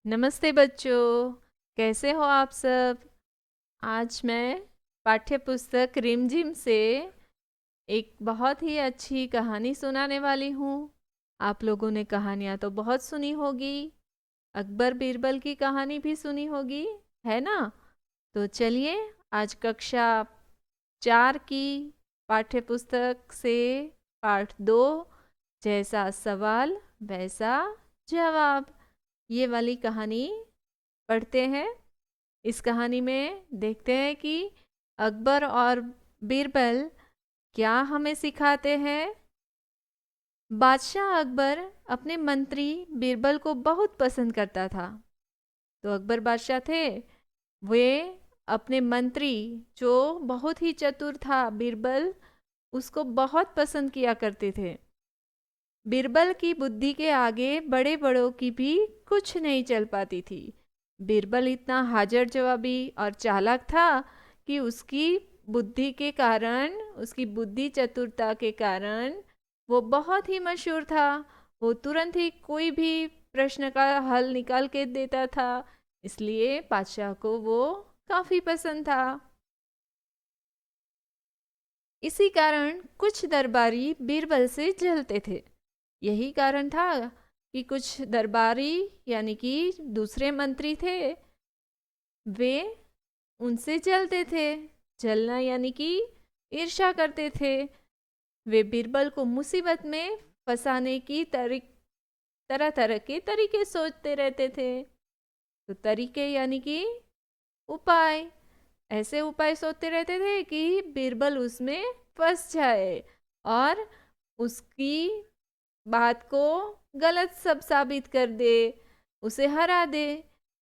नमस्ते बच्चों, कैसे हो आप सब। आज मैं पाठ्य पुस्तक रिमझिम से एक बहुत ही अच्छी कहानी सुनाने वाली हूँ। आप लोगों ने कहानियाँ तो बहुत सुनी होगी, अकबर बीरबल की कहानी भी सुनी होगी, है ना। तो चलिए आज कक्षा 4 की पाठ्य पुस्तक से पाठ 2, जैसा सवाल वैसा जवाब, ये वाली कहानी पढ़ते हैं। इस कहानी में देखते हैं कि अकबर और बीरबल क्या हमें सिखाते हैं। बादशाह अकबर अपने मंत्री बीरबल को बहुत पसंद करता था। तो अकबर बादशाह थे, वे अपने मंत्री जो बहुत ही चतुर था बीरबल, उसको बहुत पसंद किया करते थे। बीरबल की बुद्धि के आगे बड़े बड़ों की भी कुछ नहीं चल पाती थी। बीरबल इतना हाजिर जवाबी और चालाक था कि उसकी बुद्धि के कारण, उसकी बुद्धि चतुरता के कारण वो बहुत ही मशहूर था। वो तुरंत ही कोई भी प्रश्न का हल निकाल के देता था, इसलिए बादशाह को वो काफी पसंद था। इसी कारण कुछ दरबारी बीरबल से जलते थे। यही कारण था कि कुछ दरबारी यानी कि दूसरे मंत्री थे, वे उनसे जलते थे। जलना यानी कि ईर्ष्या करते थे। वे बीरबल को मुसीबत में फंसाने की तरह तरह के तरीके सोचते रहते थे। तो तरीके यानी कि उपाय, ऐसे उपाय सोचते रहते थे कि बीरबल उसमें फंस जाए और उसकी बात को गलत सब साबित कर दे, उसे हरा दे।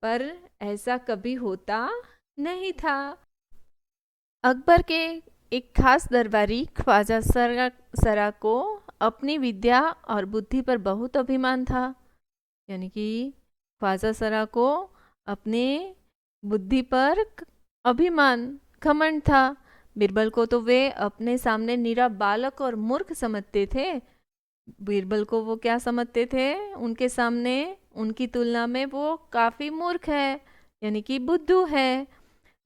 पर ऐसा कभी होता नहीं था। अकबर के एक खास दरबारी ख्वाजा सरा को अपनी विद्या और बुद्धि पर बहुत अभिमान था। यानी कि ख्वाजा सरा को अपने बुद्धि पर अभिमान, घमंड था। बीरबल को तो वे अपने सामने निरा बालक और मूर्ख समझते थे। बीरबल को वो क्या समझते थे, उनके सामने, उनकी तुलना में वो काफी मूर्ख है, यानी कि बुद्धू है।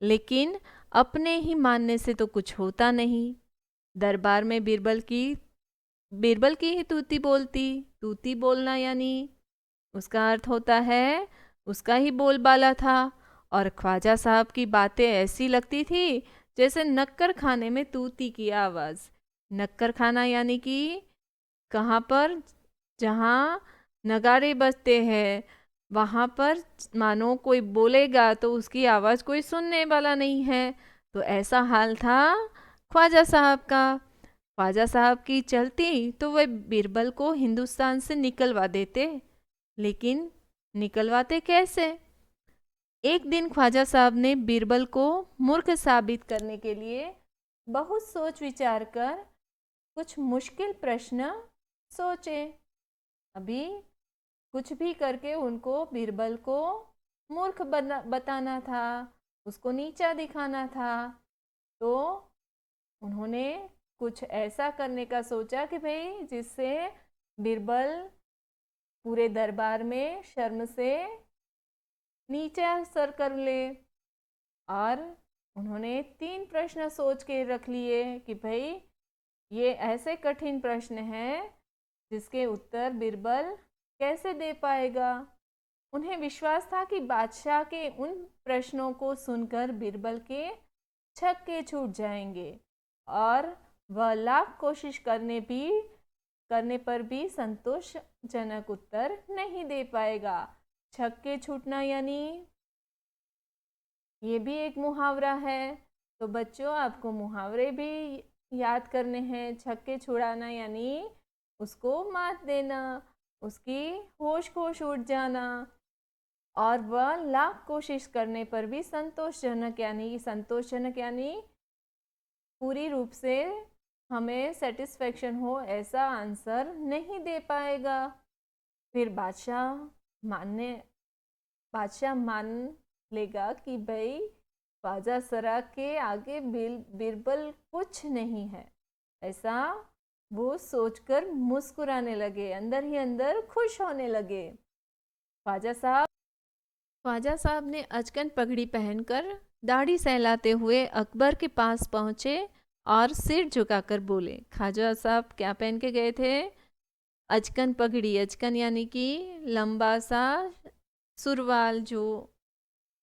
लेकिन अपने ही मानने से तो कुछ होता नहीं। दरबार में बीरबल की ही तूती बोलती। तूती बोलना यानी उसका अर्थ होता है उसका ही बोलबाला था। और ख्वाजा साहब की बातें ऐसी लगती थी जैसे नक्कर खाने में तूती की आवाज। नक्कर खाना यानी कि कहाँ पर, जहाँ नगाड़े बजते हैं, वहाँ पर मानो कोई बोलेगा तो उसकी आवाज़ कोई सुनने वाला नहीं है। तो ऐसा हाल था ख्वाजा साहब का। ख्वाजा साहब की चलती तो वे बीरबल को हिंदुस्तान से निकलवा देते। लेकिन निकलवाते कैसे। एक दिन ख्वाजा साहब ने बीरबल को मूर्ख साबित करने के लिए बहुत सोच विचार कर कुछ मुश्किल प्रश्न सोचे। अभी कुछ भी करके उनको बीरबल को मूर्ख बताना था, उसको नीचा दिखाना था। तो उन्होंने कुछ ऐसा करने का सोचा कि भाई जिससे बीरबल पूरे दरबार में शर्म से नीचा सर कर ले। और उन्होंने 3 प्रश्न सोच के रख लिए कि भाई ये ऐसे कठिन प्रश्न हैं जिसके उत्तर बीरबल कैसे दे पाएगा। उन्हें विश्वास था कि बादशाह के उन प्रश्नों को सुनकर बीरबल के छक्के छूट जाएंगे और वह लाख कोशिश करने पर भी संतोषजनक उत्तर नहीं दे पाएगा। छक्के छूटना यानी ये भी एक मुहावरा है। तो बच्चों आपको मुहावरे भी याद करने हैं। छक्के छुड़ाना यानी उसको मात देना, उसकी होश खोश उड़ जाना। और वह लाख कोशिश करने पर भी संतोषजनक यानी पूरी रूप से हमें सेटिस्फेक्शन हो ऐसा आंसर नहीं दे पाएगा। फिर बादशाह मान लेगा कि भाई ख्वाजा सरा के आगे बीरबल कुछ नहीं है। ऐसा वो सोचकर मुस्कुराने लगे, अंदर ही अंदर खुश होने लगे। ख्वाजा साहब ख्वाजा साहब ने अचकन पगड़ी पहनकर दाढ़ी सहलाते हुए अकबर के पास पहुंचे और सिर झुकाकर बोले। ख्वाजा साहब क्या पहन के गए थे? अचकन पगड़ी। अचकन यानी कि लंबा सा सुरवाल जो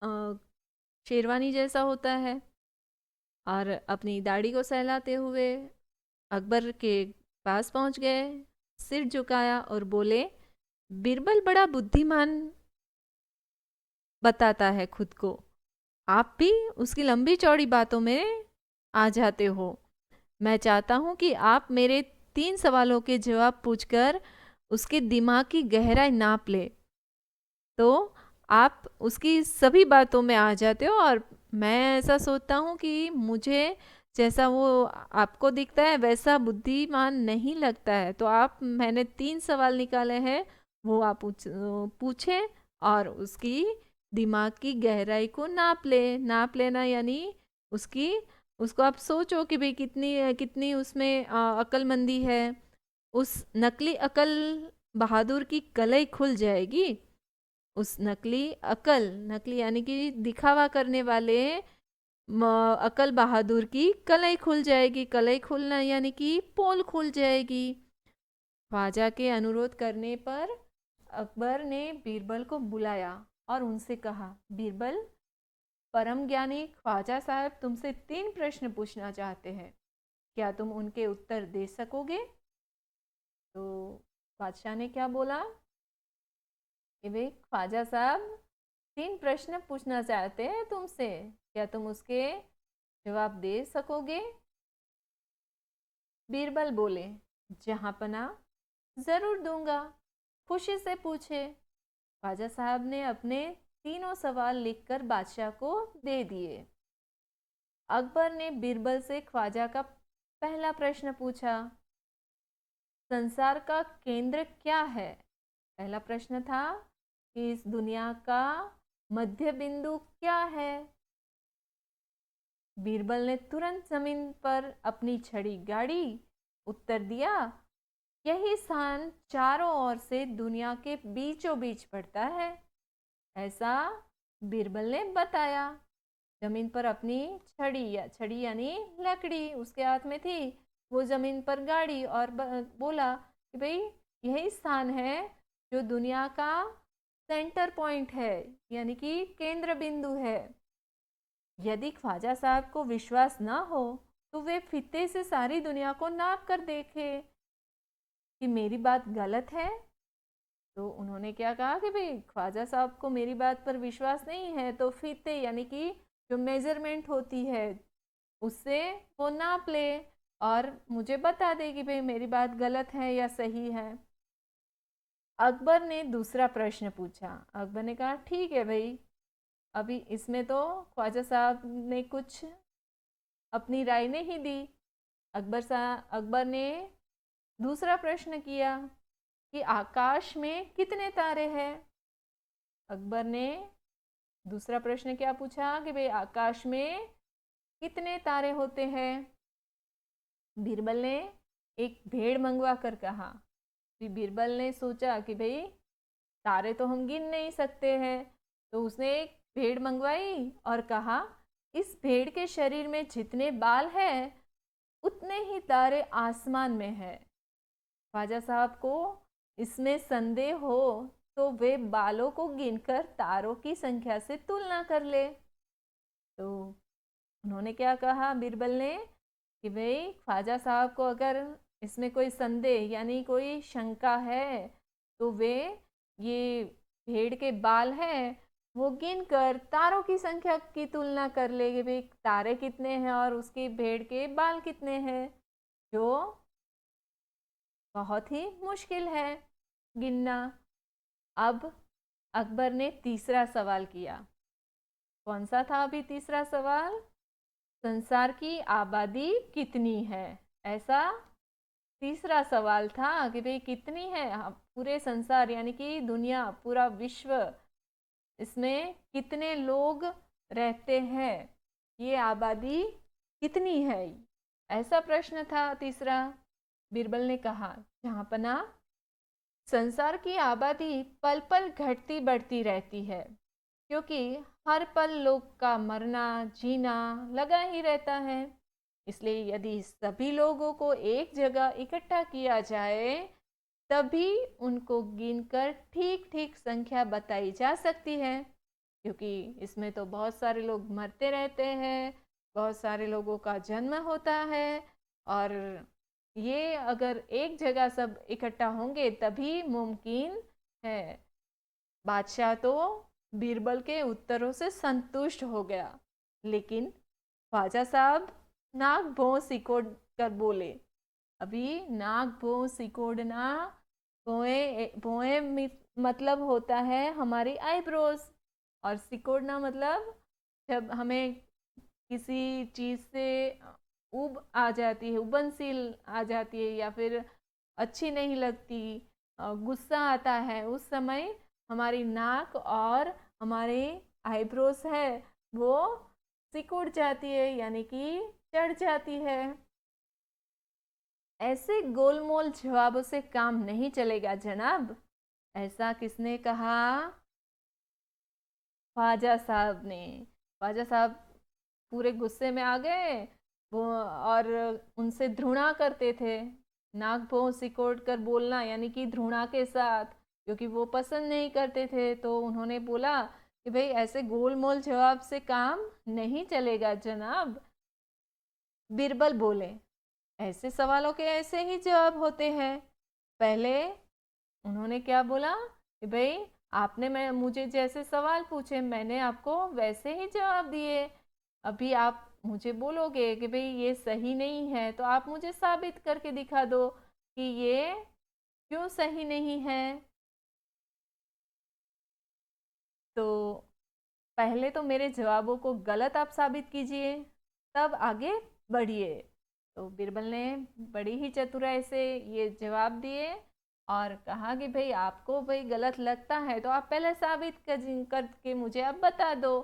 अ, शेरवानी जैसा होता है। और अपनी दाढ़ी को सहलाते हुए अकबर के पास पहुंच गए, सिर झुकाया और बोले, बीरबल बड़ा बुद्धिमान बताता है खुद को, आप भी उसकी लंबी चौड़ी बातों में आ जाते हो। मैं चाहता हूं कि आप मेरे 3 सवालों के जवाब पूछकर उसके दिमाग की गहराई नाप ले, तो आप उसकी सभी बातों में आ जाते हो। और मैं ऐसा सोचता हूँ कि मुझे जैसा वो आपको दिखता है वैसा बुद्धिमान नहीं लगता है। तो आप, मैंने 3 सवाल निकाले हैं, वो आप पूछें और उसकी दिमाग की गहराई को नाप ले। नाप लेना यानी उसकी उसको आप सोचो कि भाई कितनी कितनी उसमें अक्लमंदी है। उस नकली अकल बहादुर की कलई खुल जाएगी। उस नकली अकल, नकली यानी कि दिखावा करने वाले अकल बहादुर की कलई खुल जाएगी। कलई खुलना यानी कि पोल खुल जाएगी। ख्वाजा के अनुरोध करने पर अकबर ने बीरबल को बुलाया और उनसे कहा, बीरबल, परम ज्ञानी ख्वाजा साहब तुमसे 3 प्रश्न पूछना चाहते हैं, क्या तुम उनके उत्तर दे सकोगे? तो बादशाह ने क्या बोला कि भाई ख्वाजा साहब 3 प्रश्न पूछना चाहते हैं तुमसे, क्या तुम उसके जवाब दे सकोगे? बीरबल बोले, जहांपना जरूर दूंगा, खुशी से पूछे। ख्वाजा साहब ने अपने तीनों सवाल लिखकर बादशाह को दे दिए। अकबर ने बीरबल से ख्वाजा का पहला प्रश्न पूछा, संसार का केंद्र क्या है? पहला प्रश्न था कि इस दुनिया का मध्य बिंदु क्या है? बीरबल ने तुरंत जमीन पर अपनी छड़ी गाड़ी, उत्तर दिया, यही स्थान चारों ओर से दुनिया के बीचों बीच पड़ता है। ऐसा बीरबल ने बताया। जमीन पर अपनी छड़ी, या छड़ी यानी लकड़ी उसके हाथ में थी, वो जमीन पर गाड़ी और बोला कि भाई यही स्थान है जो दुनिया का सेंटर पॉइंट है, यानी कि केंद्र बिंदु है। यदि ख्वाजा साहब को विश्वास ना हो तो वे फीते से सारी दुनिया को नाप कर देखे कि मेरी बात गलत है। तो उन्होंने क्या कहा कि भाई ख्वाजा साहब को मेरी बात पर विश्वास नहीं है, तो फीते यानी कि जो मेजरमेंट होती है उससे वो नाप ले और मुझे बता दे कि भाई मेरी बात गलत है या सही है। अकबर ने दूसरा प्रश्न पूछा। अकबर ने कहा, ठीक है भाई, अभी इसमें तो ख्वाजा साहब ने कुछ अपनी राय नहीं दी। अकबर ने दूसरा प्रश्न किया कि आकाश में कितने तारे हैं? अकबर ने दूसरा प्रश्न क्या पूछा कि भाई आकाश में कितने तारे होते हैं? बीरबल ने एक भेड़ मंगवा कर कहा। बीरबल ने सोचा कि भाई तारे तो हम गिन नहीं सकते हैं, तो उसने एक भेड़ मंगवाई और कहा, इस भेड़ के शरीर में जितने बाल हैं उतने ही तारे आसमान में है। ख्वाजा साहब को इसमें संदेह हो तो वे बालों को गिनकर तारों की संख्या से तुलना कर ले। तो उन्होंने क्या कहा बीरबल ने कि भाई ख्वाजा साहब को अगर इसमें कोई संदेह यानी कोई शंका है तो वे ये भेड़ के बाल हैं वो गिन कर तारों की संख्या की तुलना कर ले कि भाई तारे कितने हैं और उसकी भेड़ के बाल कितने हैं, जो बहुत ही मुश्किल है गिनना। अब अकबर ने तीसरा सवाल किया। कौन सा था अभी तीसरा सवाल? संसार की आबादी कितनी है, ऐसा तीसरा सवाल था कि भाई कितनी है पूरे संसार यानी कि दुनिया, पूरा विश्व, इसमें कितने लोग रहते हैं, ये आबादी कितनी है, ऐसा प्रश्न था तीसरा। बीरबल ने कहा, जहांपना संसार की आबादी पल पल घटती बढ़ती रहती है, क्योंकि हर पल लोग का मरना जीना लगा ही रहता है। इसलिए यदि सभी लोगों को एक जगह इकट्ठा किया जाए तभी उनको गिनकर ठीक ठीक संख्या बताई जा सकती है, क्योंकि इसमें तो बहुत सारे लोग मरते रहते हैं, बहुत सारे लोगों का जन्म होता है। और ये अगर एक जगह सब इकट्ठा होंगे तभी मुमकिन है। बादशाह तो बीरबल के उत्तरों से संतुष्ट हो गया, लेकिन ख्वाजा साहब नाक भौं सिकोड़ कर बोले। अभी नाक भौं सिकोड़ना, भौएं भौएं मतलब होता है हमारी आईब्रोज, और सिकोड़ना मतलब जब हमें किसी चीज से उब आ जाती है, उबनसील आ जाती है, या फिर अच्छी नहीं लगती, गुस्सा आता है, उस समय हमारी नाक और हमारे आईब्रोज है वो सिकुड़ जाती है, यानी कि चढ़ जाती है। ऐसे गोलमोल जवाबों से काम नहीं चलेगा जनाब। ऐसा किसने कहा? ख्वाजा साहब ने। ख्वाजा साहब पूरे गुस्से में आ गए वो, और उनसे ध्रुणा करते थे। नाक भौं सिकोड़ कर बोलना यानी कि ध्रुणा के साथ, क्योंकि वो पसंद नहीं करते थे। तो उन्होंने बोला कि भाई ऐसे गोलमोल जवाब से काम नहीं चलेगा जनाब। बीरबल बोले, ऐसे सवालों के ऐसे ही जवाब होते हैं। पहले उन्होंने क्या बोला कि भाई आपने मैं मुझे जैसे सवाल पूछे मैंने आपको वैसे ही जवाब दिए। अभी आप मुझे बोलोगे कि भाई ये सही नहीं है, तो आप मुझे साबित करके दिखा दो कि ये क्यों सही नहीं है। तो पहले तो मेरे जवाबों को गलत आप साबित कीजिए, तब आगे बढ़िए। तो बीरबल ने बड़ी ही चतुराई से ये जवाब दिए और कहा कि भाई आपको भाई गलत लगता है तो आप पहले साबित करके मुझे अब बता दो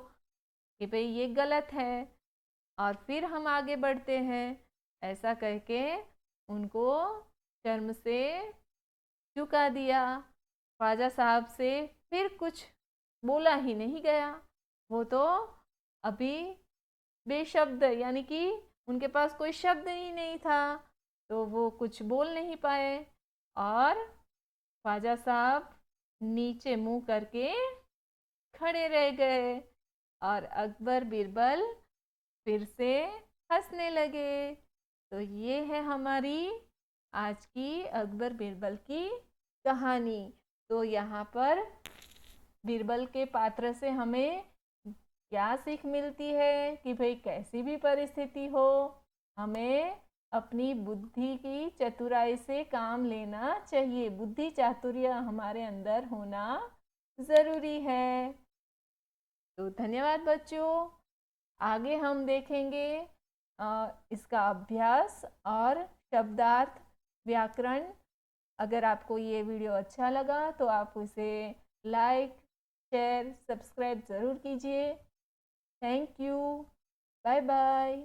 कि भाई ये गलत है, और फिर हम आगे बढ़ते हैं। ऐसा करके उनको शर्म से झुका दिया। ख्वाजा साहब से फिर कुछ बोला ही नहीं गया। वो तो अभी बेशब्द, यानी कि उनके पास कोई शब्द ही नहीं था, तो वो कुछ बोल नहीं पाए। और ख्वाजा साहब नीचे मुंह करके खड़े रह गए, और अकबर बीरबल फिर से हंसने लगे। तो ये है हमारी आज की अकबर बीरबल की कहानी। तो यहाँ पर बीरबल के पात्र से हमें क्या सीख मिलती है कि भाई कैसी भी परिस्थिति हो हमें अपनी बुद्धि की चतुराई से काम लेना चाहिए। बुद्धि चातुर्य हमारे अंदर होना ज़रूरी है। तो धन्यवाद बच्चों। आगे हम देखेंगे इसका अभ्यास और शब्दार्थ, व्याकरण। अगर आपको ये वीडियो अच्छा लगा तो आप उसे लाइक, शेयर, सब्सक्राइब ज़रूर कीजिए। Thank you. Bye bye.